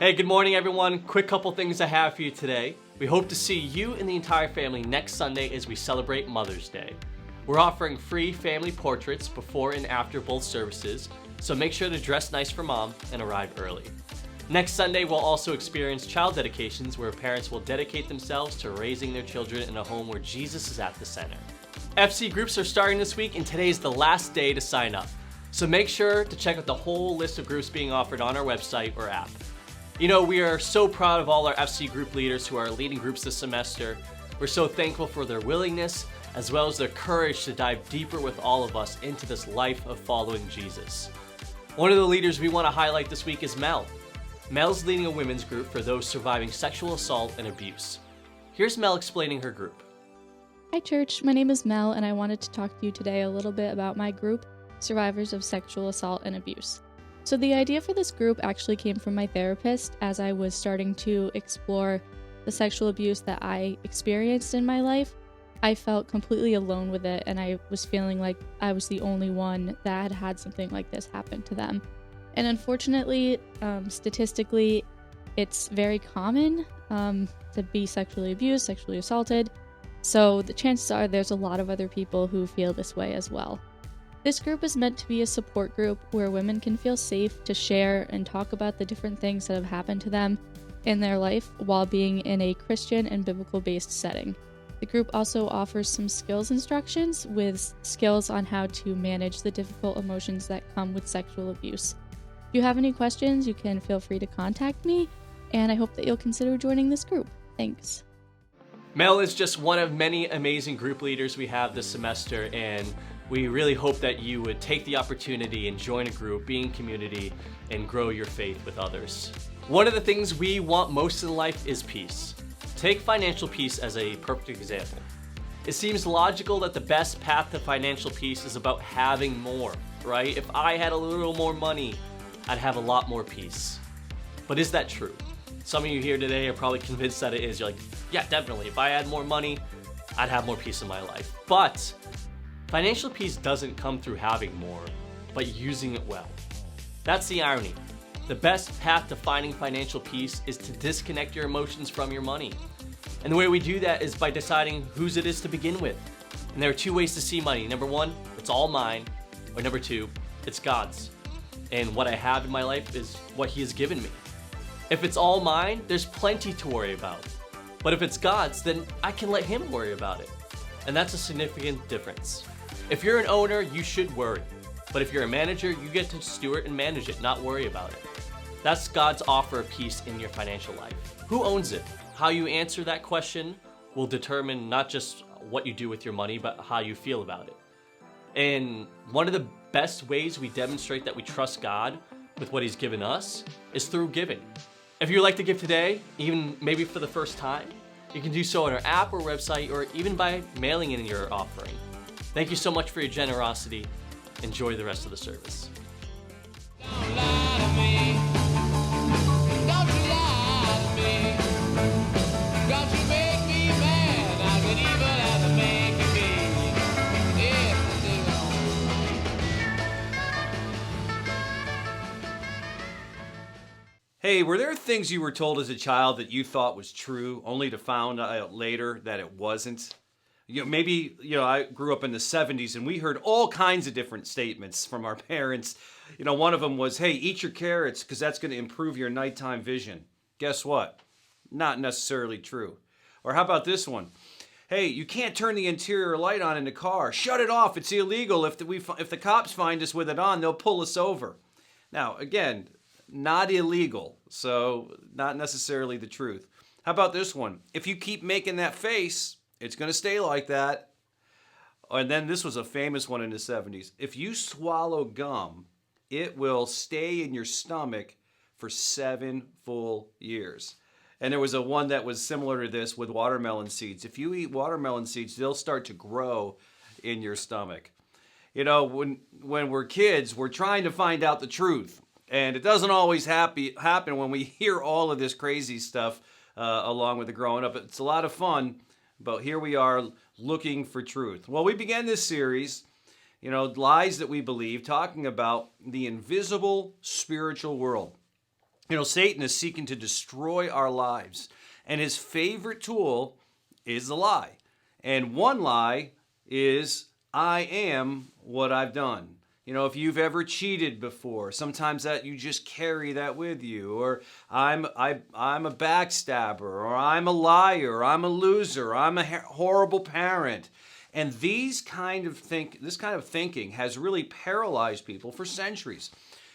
Hey, good morning, everyone. Quick couple things I have for you today. We hope to see you and the entire family next Sunday as we celebrate Mother's Day. We're offering free family portraits before and after both services, so make sure to dress nice for mom and arrive early. Next Sunday, we'll also experience child dedications where parents will dedicate themselves to raising their children in a home where Jesus is at the center. FC groups are starting this week, and today is the last day to sign up. So make sure to check out the whole list of groups being offered on our website or app. You know, we are so proud of all our FC group leaders who are leading groups this semester. We're so thankful for their willingness as well as their courage to dive deeper with all of us into this life of following Jesus. One of the leaders we want to highlight this week is Mel. Mel's leading a women's group for those surviving sexual assault and abuse. Here's Mel explaining her group. Hi church, my name is Mel and I wanted to talk to you today a little bit about my group, Survivors of Sexual Assault and Abuse. So the idea for this group actually came from my therapist as I was starting to explore the sexual abuse that I experienced in my life. I felt completely alone with it and I was feeling like I was the only one that had had something like this happen to them. And unfortunately, statistically, it's very common to be sexually abused, sexually assaulted. So the chances are there's a lot of other people who feel this way as well. This group is meant to be a support group where women can feel safe to share and talk about the different things that have happened to them in their life while being in a Christian and biblical-based setting. The group also offers some skills instructions with skills on how to manage the difficult emotions that come with sexual abuse. If you have any questions, you can feel free to contact me, and I hope that you'll consider joining this group. Thanks. Mel is just one of many amazing group leaders we have this semester, and we really hope that you would take the opportunity and join a group, be in community, and grow your faith with others. One of the things we want most in life is peace. Take financial peace as a perfect example. It seems logical that the best path to financial peace is about having more, right? If I had a little more money, I'd have a lot more peace. But is that true? Some of you here today are probably convinced that it is. You're like, yeah, definitely. If I had more money, I'd have more peace in my life. But financial peace doesn't come through having more, but using it well. That's the irony. The best path to finding financial peace is to disconnect your emotions from your money. And the way we do that is by deciding whose it is to begin with. And there are two ways to see money. Number one, it's all mine. Or number two, it's God's. And what I have in my life is what He has given me. If it's all mine, there's plenty to worry about. But if it's God's, then I can let Him worry about it. And that's a significant difference. If you're an owner, you should worry. But if you're a manager, you get to steward and manage it, not worry about it. That's God's offer of peace in your financial life. Who owns it? How you answer that question will determine not just what you do with your money, but how you feel about it. And one of the best ways we demonstrate that we trust God with what He's given us is through giving. If you'd like to give today, even maybe for the first time, you can do so on our app or website, or even by mailing in your offering. Thank you so much for your generosity. Enjoy the rest of the service. Don't lie to me. Don't you lie to me. Don't you make me mad. I get evil as I make you be. Yes, Hey, were there things you were told as a child that you thought was true, only to find out later that it wasn't? Maybe I grew up in the 70s and we heard all kinds of different statements from our parents. One of them was, hey, eat your carrots because that's going to improve your nighttime vision. Guess what? Not necessarily true. Or how about this one? Hey, you can't turn the interior light on in the car. Shut it off. It's illegal. If the cops find us with it on, they'll pull us over. Now, again, not illegal, so not necessarily the truth. How about this one? If you keep making that face, it's going to stay like that. And then this was a famous one in the 70s. If you swallow gum, it will stay in your stomach for 7 full years. And there was a one that was similar to this with watermelon seeds. If you eat watermelon seeds, they'll start to grow in your stomach. When we're kids, we're trying to find out the truth. And it doesn't always happen when we hear all of this crazy stuff along with the growing up. It's a lot of fun. But here we are looking for truth. Well, we began this series, lies that we believe, talking about the invisible spiritual world. You know, Satan is seeking to destroy our lives, and his favorite tool is the lie. And one lie is, I am what I've done. You know, if you've ever cheated before, sometimes that you just carry that with you. Or I'm a backstabber, or I'm a liar, or I'm a loser, or I'm a horrible parent. And this kind of thinking has really paralyzed people for centuries.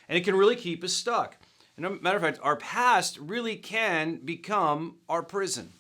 And it can really keep us stuck. And as a matter of fact, our past really can become our prison.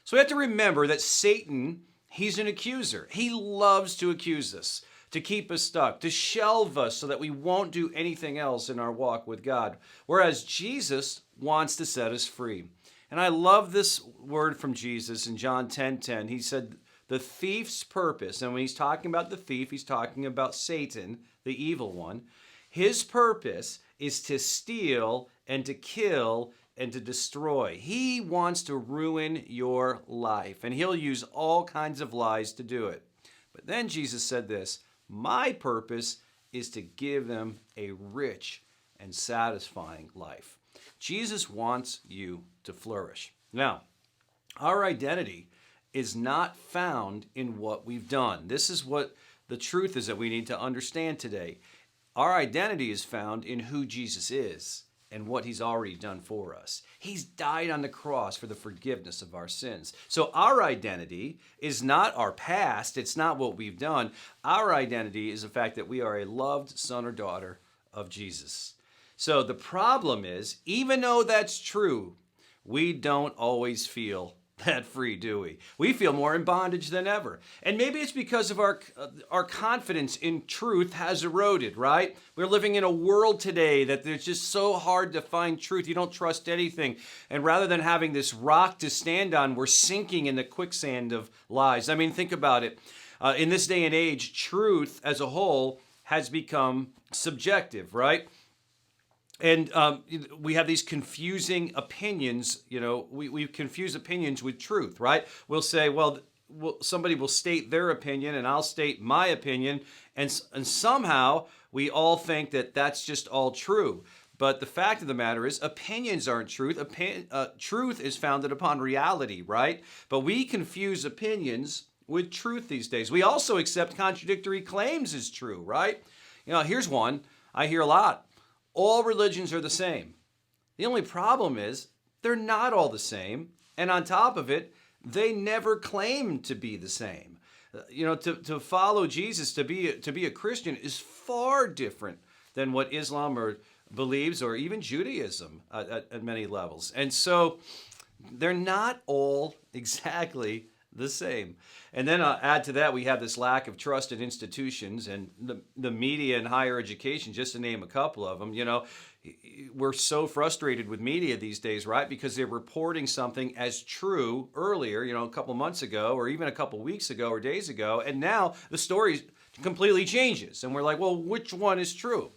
So we have to remember that Satan, he's an accuser. He loves to accuse us, to keep us stuck, to shelve us so that we won't do anything else in our walk with God. Whereas Jesus wants to set us free. And I love this word from Jesus in John 10:10. He said, the thief's purpose, and when he's talking about the thief, he's talking about Satan, the evil one. His purpose is to steal and to kill and to destroy. He wants to ruin your life, and he'll use all kinds of lies to do it. But then Jesus said this, my purpose is to give them a rich and satisfying life. Jesus wants you to flourish. Now, our identity is not found in what we've done. This is what the truth is that we need to understand today. Our identity is found in who Jesus is and what he's already done for us. He's died on the cross for the forgiveness of our sins. So our identity is not our past. It's not what we've done. Our identity is the fact that we are a loved son or daughter of Jesus. So the problem is, even though that's true, we don't always feel that free, do we? We feel more in bondage than ever. And maybe it's because of our confidence in truth has eroded, right? We're living in a world today that it's just so hard to find truth. You don't trust anything. And rather than having this rock to stand on, we're sinking in the quicksand of lies. I mean, think about it. In this day and age, truth as a whole has become subjective, right? And we have these confusing opinions. You know, we confuse opinions with truth, right? We'll say, well, somebody will state their opinion and I'll state my opinion. And somehow we all think that that's just all true. But the fact of the matter is opinions aren't truth. Truth is founded upon reality, right? But we confuse opinions with truth these days. We also accept contradictory claims as true, right? You know, here's one I hear a lot. All religions are the same. The only problem is they're not all the same. And on top of it, they never claim to be the same. You know, to follow Jesus, to be a Christian is far different than what Islam believes or even Judaism at many levels. And so they're not all exactly the same. And then add to that, we have this lack of trust in institutions and the media and higher education, just to name a couple of them. You know, we're so frustrated with media these days, right? Because they're reporting something as true earlier, you know, a couple months ago or even a couple weeks ago or days ago. And now the story completely changes. And we're like, well, which one is true?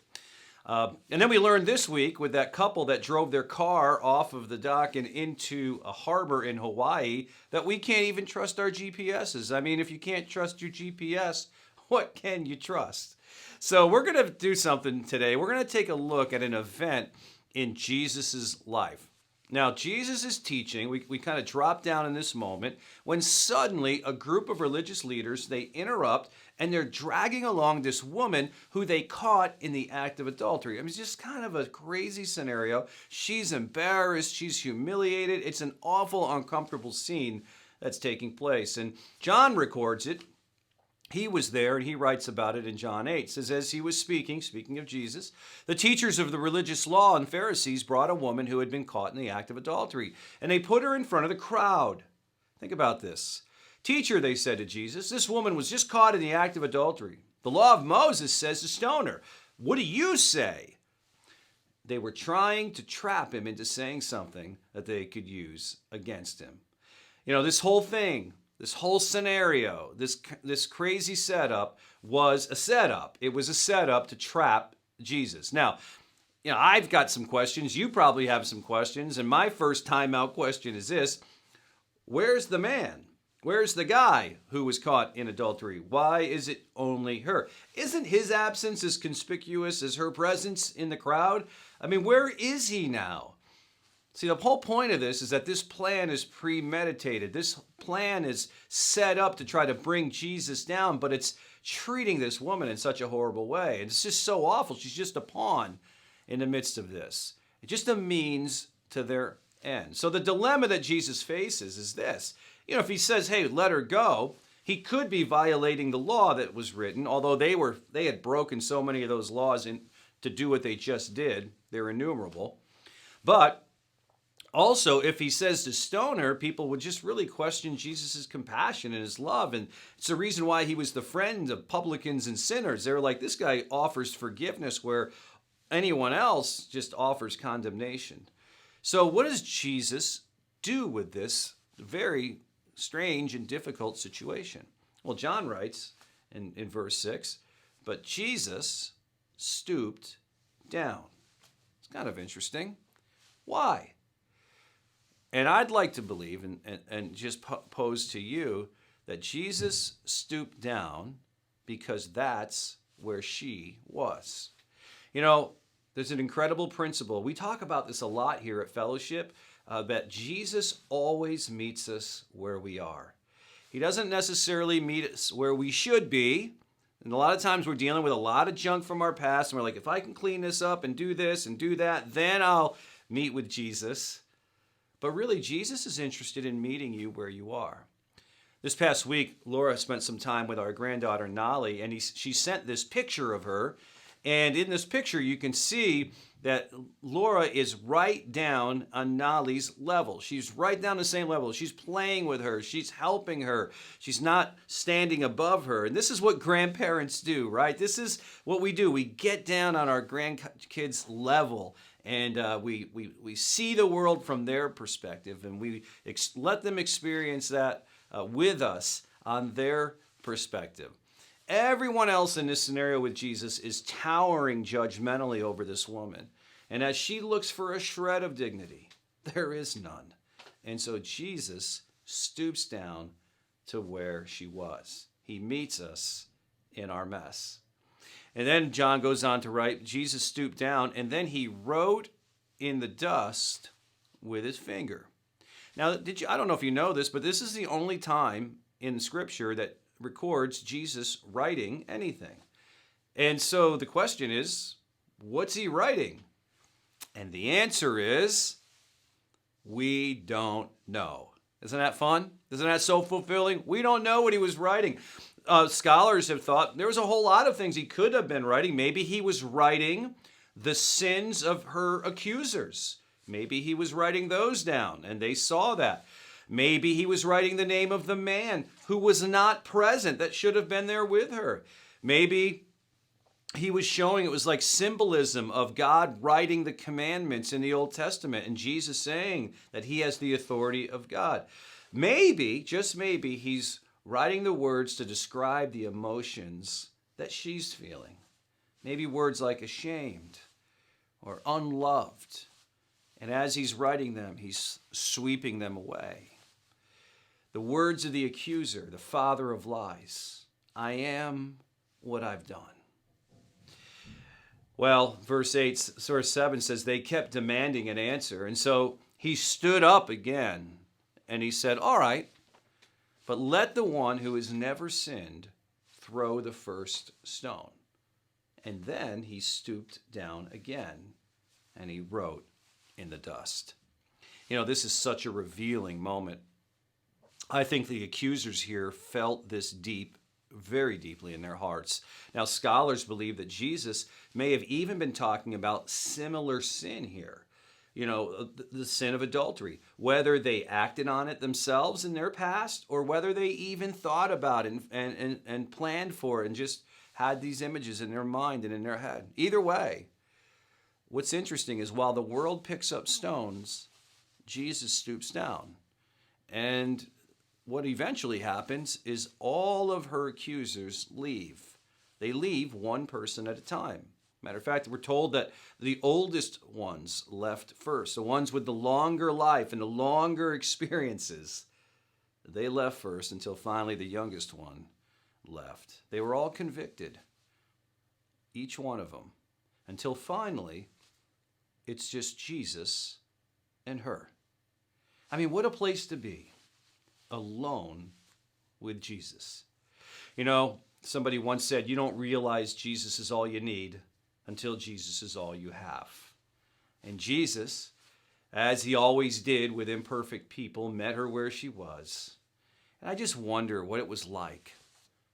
And then we learned this week with that couple that drove their car off of the dock and into a harbor in Hawaii that we can't even trust our GPSs. I mean, if you can't trust your GPS, what can you trust? So we're going to do something today. We're going to take a look at an event in Jesus's life. Now, Jesus' teaching, we kind of drop down in this moment when suddenly a group of religious leaders, they interrupt and they're dragging along this woman who they caught in the act of adultery. I mean, it's just kind of a crazy scenario. She's embarrassed. She's humiliated. It's an awful, uncomfortable scene that's taking place. And John records it. He was there, and he writes about it in John 8. It says, as he was speaking of Jesus, the teachers of the religious law and Pharisees brought a woman who had been caught in the act of adultery, and they put her in front of the crowd. Think about this. Teacher, they said to Jesus, this woman was just caught in the act of adultery. The law of Moses says to stone her. What do you say? They were trying to trap him into saying something that they could use against him. You know, this whole thing, this whole scenario, this crazy setup was a setup. It was a setup to trap Jesus. Now, you know, I've got some questions. You probably have some questions. And my first timeout question is this. Where's the man? Where's the guy who was caught in adultery? Why is it only her? Isn't his absence as conspicuous as her presence in the crowd? I mean, where is he now? See, the whole point of this is that this plan is premeditated. This plan is set up to try to bring Jesus down, but it's treating this woman in such a horrible way. And it's just so awful. She's just a pawn in the midst of this. It's just a means to their end. So the dilemma that Jesus faces is this. If he says, hey, let her go, he could be violating the law that was written, although they had broken so many of those laws to do what they just did. They're innumerable. But also, if he says to stone her, people would just really question Jesus' compassion and his love. And it's the reason why he was the friend of publicans and sinners. They're like, this guy offers forgiveness where anyone else just offers condemnation. So what does Jesus do with this very strange and difficult situation? Well, John writes in verse 6, but Jesus stooped down. It's kind of interesting. Why? And I'd like to believe and just pose to you that Jesus stooped down because that's where she was. There's an incredible principle. We talk about this a lot here at Fellowship, that Jesus always meets us where we are. He doesn't necessarily meet us where we should be. And a lot of times we're dealing with a lot of junk from our past, and we're like, if I can clean this up and do this and do that, then I'll meet with Jesus. But really, Jesus is interested in meeting you where you are. This past week, Laura spent some time with our granddaughter, Nolly, and she sent this picture of her. And in this picture, you can see that Laura is right down on Nolly's level. She's right down the same level. She's playing with her. She's helping her. She's not standing above her. And this is what grandparents do, right? This is what we do. We get down on our grandkids' level. And we see the world from their perspective, and we let them experience that with us on their perspective. Everyone else in this scenario with Jesus is towering judgmentally over this woman. And as she looks for a shred of dignity, there is none. And so Jesus stoops down to where she was. He meets us in our mess. And then John goes on to write, Jesus stooped down, and then he wrote in the dust with his finger. Now, I don't know if you know this, but this is the only time in Scripture that records Jesus writing anything. And so the question is, what's he writing? And the answer is, we don't know. Isn't that fun? Isn't that so fulfilling? We don't know what he was writing. Scholars have thought there was a whole lot of things he could have been writing. Maybe he was writing the sins of her accusers. Maybe he was writing those down, and they saw that. Maybe he was writing the name of the man who was not present that should have been there with her. Maybe he was showing it was like symbolism of God writing the commandments in the Old Testament and Jesus saying that he has the authority of God. Maybe, just maybe, he's writing the words to describe the emotions that she's feeling. Maybe words like ashamed or unloved. And as he's writing them, he's sweeping them away. The words of the accuser, the father of lies. I am what I've done. Well, verse 7 says they kept demanding an answer. And so he stood up again and he said, all right, but let the one who has never sinned throw the first stone. And then he stooped down again and he wrote in the dust. This is such a revealing moment. I think the accusers here felt this very deeply in their hearts. Now, scholars believe that Jesus may have even been talking about similar sin here. The sin of adultery, whether they acted on it themselves in their past or whether they even thought about it and planned for it and just had these images in their mind and in their head. Either way, what's interesting is while the world picks up stones, Jesus stoops down. And what eventually happens is all of her accusers leave. They leave one person at a time. Matter of fact, we're told that the oldest ones left first, the ones with the longer life and the longer experiences, they left first until finally the youngest one left. They were all convicted, each one of them, until finally it's just Jesus and her. I mean, what a place to be, alone with Jesus. You know, somebody once said, you don't realize Jesus is all you need until Jesus is all you have. And Jesus, as he always did with imperfect people, met her where she was. And I just wonder what it was like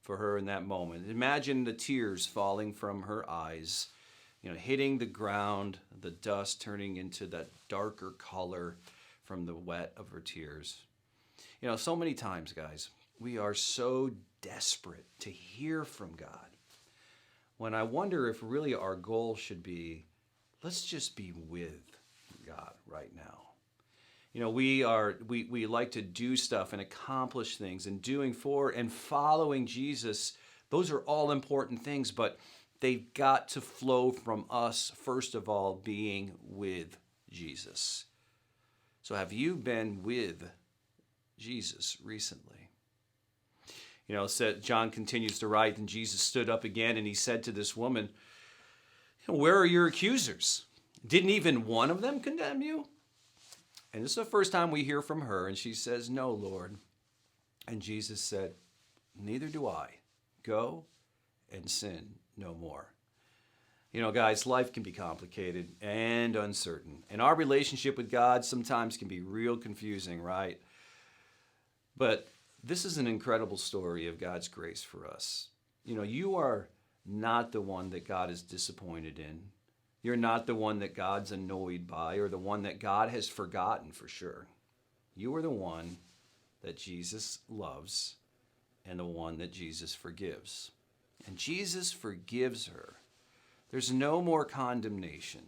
for her in that moment. Imagine the tears falling from her eyes, hitting the ground, the dust turning into that darker color from the wet of her tears. So many times, guys, we are so desperate to hear from God, when I wonder if really our goal should be, let's just be with God right now. We like to do stuff and accomplish things, and doing for and following Jesus, those are all important things, but they've got to flow from us, first of all, being with Jesus. So have you been with Jesus recently? John continues to write, and Jesus stood up again and he said to this woman, where are your accusers? Didn't even one of them condemn you? And this is the first time we hear from her, and she says, no, Lord. And Jesus said, neither do I. Go and sin no more. Guys, life can be complicated and uncertain. And our relationship with God sometimes can be real confusing, right? But this is an incredible story of God's grace for us. You are not the one that God is disappointed in. You're not the one that God's annoyed by, or the one that God has forgotten for sure. You are the one that Jesus loves and the one that Jesus forgives. And Jesus forgives her. There's no more condemnation.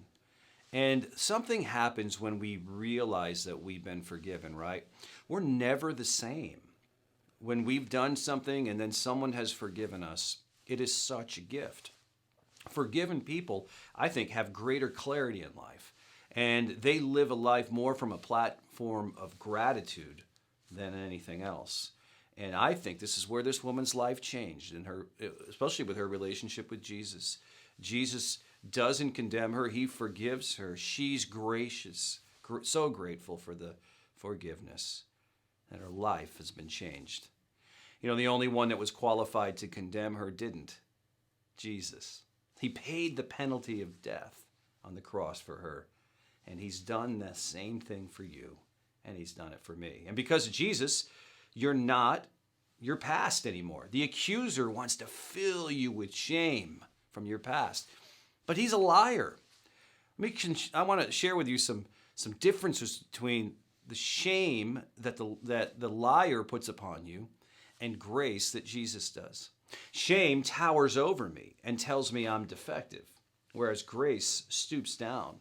And something happens when we realize that we've been forgiven, right? We're never the same. When we've done something and then someone has forgiven us, it is such a gift. Forgiven people, I think, have greater clarity in life, and they live a life more from a platform of gratitude than anything else. And I think this is where this woman's life changed, especially with her relationship with Jesus. Jesus doesn't condemn her, he forgives her. She's gracious, so grateful for the forgiveness, and her life has been changed. The only one that was qualified to condemn her didn't. Jesus. He paid the penalty of death on the cross for her. And he's done the same thing for you. And he's done it for me. And because of Jesus, you're not your past anymore. The accuser wants to fill you with shame from your past. But he's a liar. I want to share with you some differences between the shame that the liar puts upon you and grace that Jesus does. Shame towers over me and tells me I'm defective, whereas grace stoops down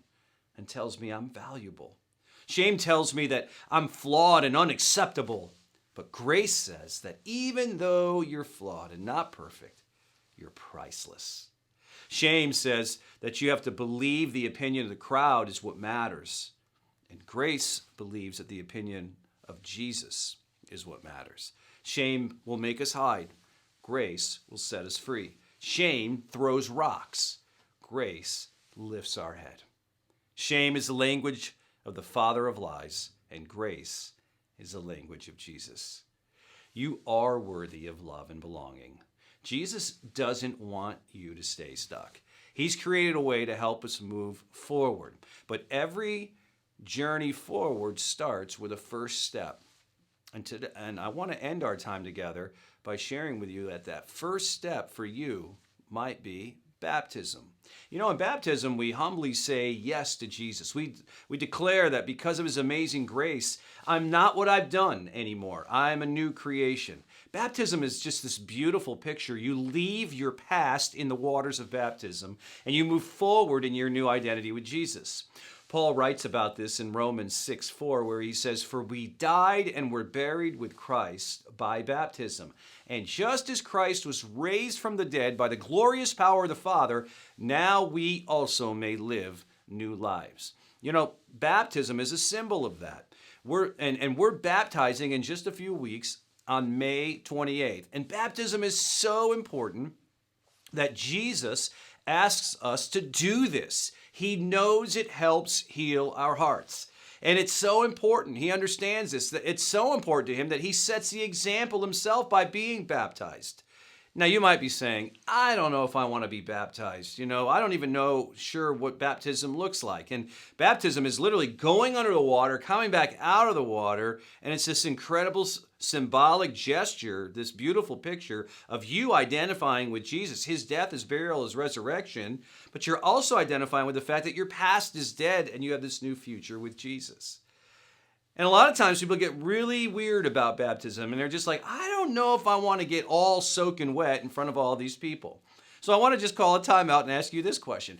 and tells me I'm valuable. Shame tells me that I'm flawed and unacceptable, but grace says that even though you're flawed and not perfect, you're priceless. Shame says that you have to believe the opinion of the crowd is what matters, and grace believes that the opinion of Jesus is what matters. Shame will make us hide. Grace will set us free. Shame throws rocks. Grace lifts our head. Shame is the language of the father of lies, and grace is the language of Jesus. You are worthy of love and belonging. Jesus doesn't want you to stay stuck. He's created a way to help us move forward. But every journey forward starts with a first step. And I want to end our time together by sharing with you that first step for you might be baptism. In baptism, we humbly say yes to Jesus. We declare that because of his amazing grace, I'm not what I've done anymore. I'm a new creation. Baptism is just this beautiful picture. You leave your past in the waters of baptism, and you move forward in your new identity with Jesus. Paul writes about this in Romans 6:4, where he says, "For we died and were buried with Christ by baptism. And just as Christ was raised from the dead by the glorious power of the Father, now we also may live new lives." Baptism is a symbol of that. We're baptizing in just a few weeks on May 28th. And baptism is so important that Jesus asks us to do this. He knows it helps heal our hearts. And it's so important. He understands this. That it's so important to him that he sets the example himself by being baptized. Now, you might be saying, I don't know if I want to be baptized. I don't even know sure what baptism looks like. And baptism is literally going under the water, coming back out of the water, and it's this incredible symbolic gesture, this beautiful picture of you identifying with Jesus, his death, his burial, his resurrection, but you're also identifying with the fact that your past is dead and you have this new future with Jesus. And a lot of times people get really weird about baptism and they're just like, I don't know if I want to get all soaking wet in front of all these people. So I want to just call a timeout and ask you this question.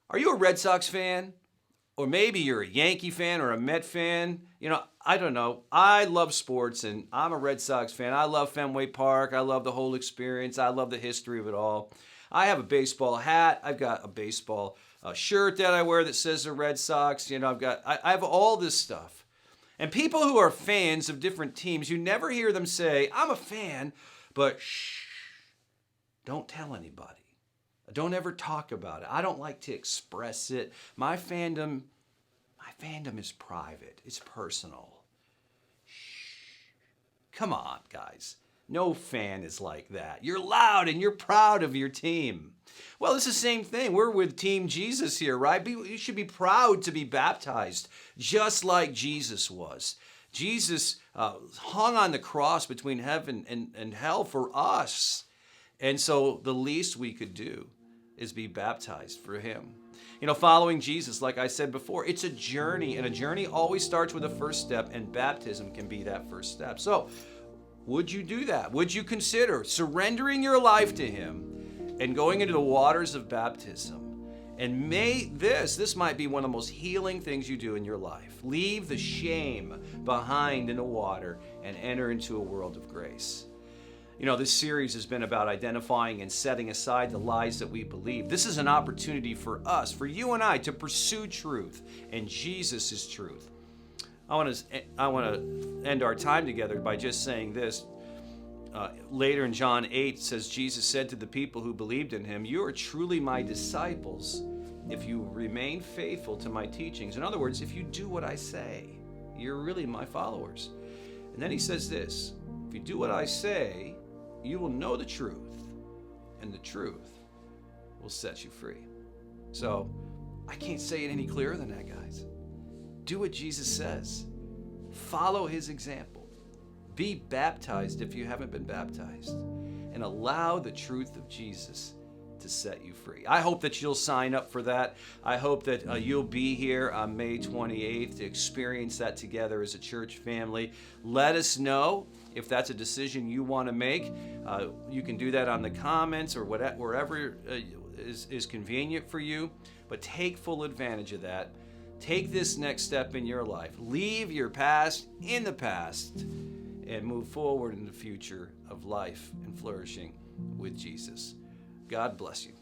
Are you a Red Sox fan? Or maybe you're a Yankee fan or a Met fan? I don't know. I love sports and I'm a Red Sox fan. I love Fenway Park. I love the whole experience. I love the history of it all. I have a baseball hat. I've got a baseball shirt that I wear that says the Red Sox. I have all this stuff. And people who are fans of different teams, you never hear them say, I'm a fan, but shh, don't tell anybody. Don't ever talk about it. I don't like to express it. My fandom is private. It's personal. Shh. Come on, guys. No fan is like that. You're loud and you're proud of your team. Well, it's the same thing. We're with Team Jesus here, right? You should be proud to be baptized, just like Jesus was. Jesus hung on the cross between heaven and hell for us. And so the least we could do is be baptized for him. Following Jesus, like I said before, it's a journey, and a journey always starts with a first step, and baptism can be that first step. So, would you do that? Would you consider surrendering your life to him and going into the waters of baptism? And this might be one of the most healing things you do in your life. Leave the shame behind in the water and enter into a world of grace. This series has been about identifying and setting aside the lies that we believe. This is an opportunity for us, for you and I, to pursue truth, and Jesus is truth. I want to end our time together by just saying this. Later in John 8 says, Jesus said to the people who believed in him, you are truly my disciples if you remain faithful to my teachings. In other words, if you do what I say, you're really my followers. And then he says this, if you do what I say, you will know the truth, and the truth will set you free. So I can't say it any clearer than that, guys. Do what Jesus says. Follow his example. Be baptized if you haven't been baptized. And allow the truth of Jesus to set you free. I hope that you'll sign up for that. I hope that you'll be here on May 28th to experience that together as a church family. Let us know if that's a decision you want to make. You can do that on the comments or wherever is convenient for you. But take full advantage of that. Take this next step in your life. Leave your past in the past and move forward in the future of life and flourishing with Jesus. God bless you.